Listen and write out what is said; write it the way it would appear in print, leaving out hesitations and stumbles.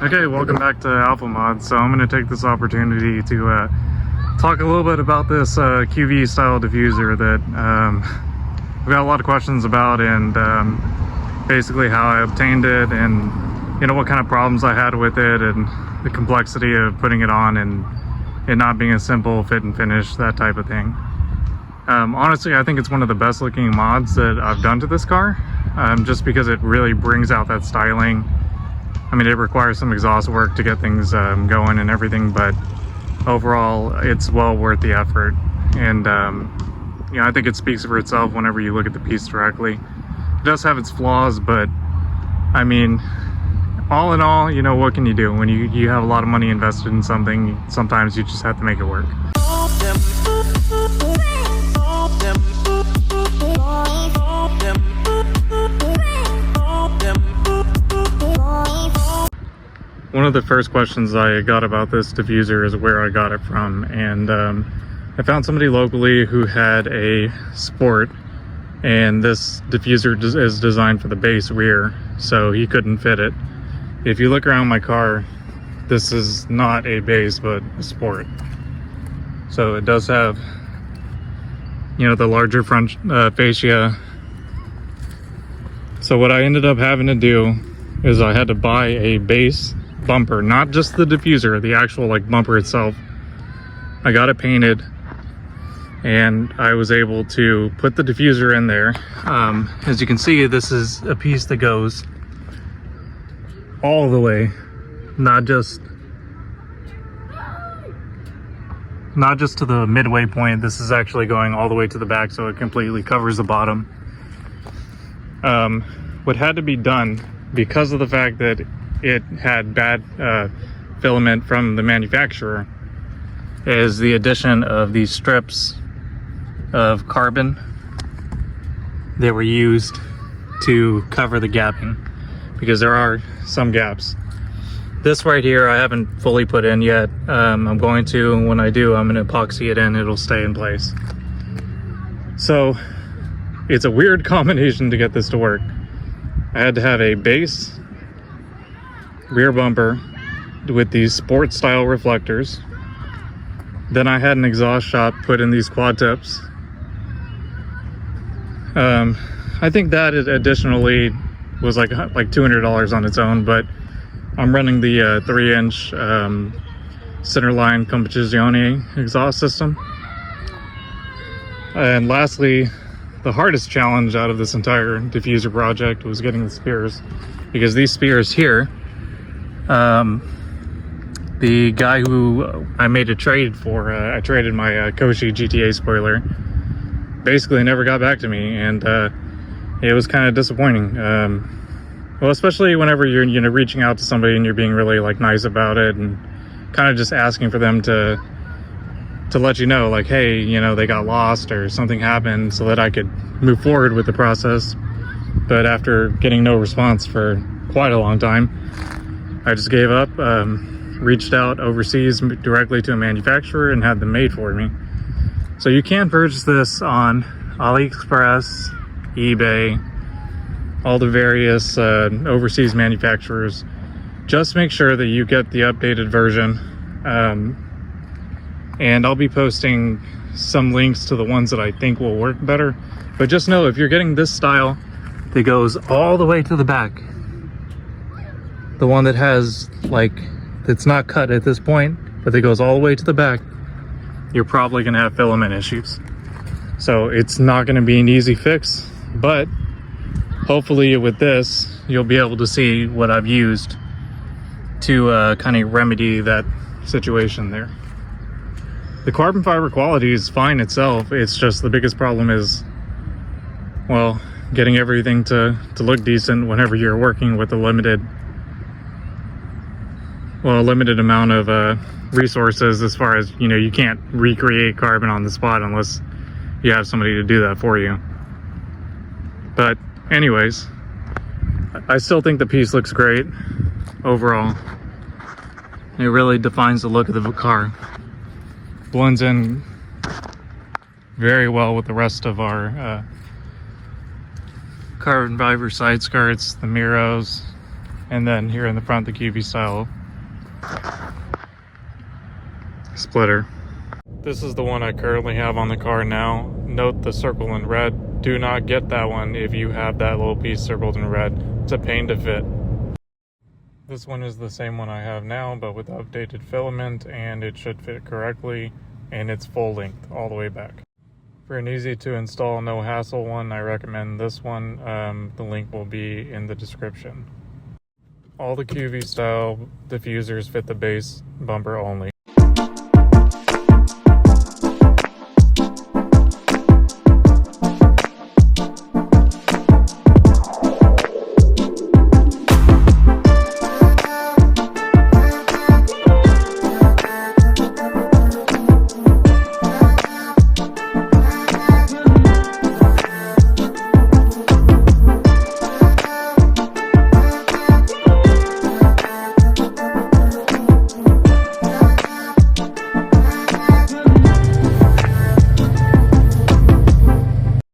Okay, welcome back to Alpha Mod. So I'm going to take this opportunity to talk a little bit about this QV style diffuser that we've got a lot of questions about, and basically how I obtained it, and you know what kind of problems I had with it, and the complexity of putting it on, and it not being a simple fit and finish, that type of thing. Honestly, I think it's one of the best looking mods that I've done to this car, just because it really brings out that styling. I mean, it requires some exhaust work to get things going and everything, but overall it's well worth the effort. And you know, I think it speaks for itself whenever you look at the piece directly. It does have its flaws, but I mean, all in all, you know, what can you do when you have a lot of money invested in something? Sometimes you just have to make it work. One of the first questions I got about this diffuser is where I got it from, and I found somebody locally who had a Sport, and this diffuser is designed for the base rear, so he couldn't fit it. If you look around my car, this is not a base but a Sport, so it does have, you know, the larger front fascia. So what I ended up having to do is I had to buy a base bumper, not just the diffuser, the actual like bumper itself. I got it painted, and I was able to put the diffuser in there. As you can see, this is a piece that goes all the way, not just to the midway point. This is actually going all the way to the back, so it completely covers the bottom. What had to be done, because of the fact that it had bad filament from the manufacturer, is the addition of these strips of carbon that were used to cover the gapping, because there are some gaps. This right here I haven't fully put in yet. I'm going to, and when I do, I'm going to epoxy it in. It'll stay in place. So it's a weird combination to get this to work. I had to have a base rear bumper with these Sport style reflectors. Then I had an exhaust shop put in these quad tips. I think that additionally was like $200 on its own, but I'm running the 3-inch centerline competizione exhaust system. And lastly, the hardest challenge out of this entire diffuser project was getting the spears, because these spears here, the guy who I made a trade for, I traded my Koshi GTA spoiler, basically never got back to me, and it was kind of disappointing. Well, especially whenever you're, you know, reaching out to somebody and you're being really like nice about it, and kind of just asking for them to let you know, like, hey, you know, they got lost or something happened, so that I could move forward with the process. But after getting no response for quite a long time, I just gave up. Reached out overseas directly to a manufacturer and had them made for me. So you can purchase this on AliExpress, eBay, all the various overseas manufacturers. Just make sure that you get the updated version. And I'll be posting some links to the ones that I think will work better. But just know, if you're getting this style that goes all the way to the back, the one that has like, it's not cut at this point, but it goes all the way to the back, you're probably going to have filament issues. So it's not going to be an easy fix, but hopefully with this, you'll be able to see what I've used to kind of remedy that situation there. The carbon fiber quality is fine itself. It's just the biggest problem is, well, getting everything to look decent whenever you're working with a limited amount of resources, as far as, you know, you can't recreate carbon on the spot unless you have somebody to do that for you. But anyways, I still think the piece looks great overall. It really defines the look of the car. Blends in very well with the rest of our carbon fiber side skirts, the Miros, And then here in the front, the QV style splitter. This is the one I currently have on the car now. Note the circle in red. Do not get that one if you have that little piece circled in red. It's a pain to fit. This one is the same one I have now, but with updated filament, and it should fit correctly, and it's full length all the way back. For an easy to install, no hassle one, I recommend this one. The link will be in the description. All the QV style diffusers fit the base bumper only.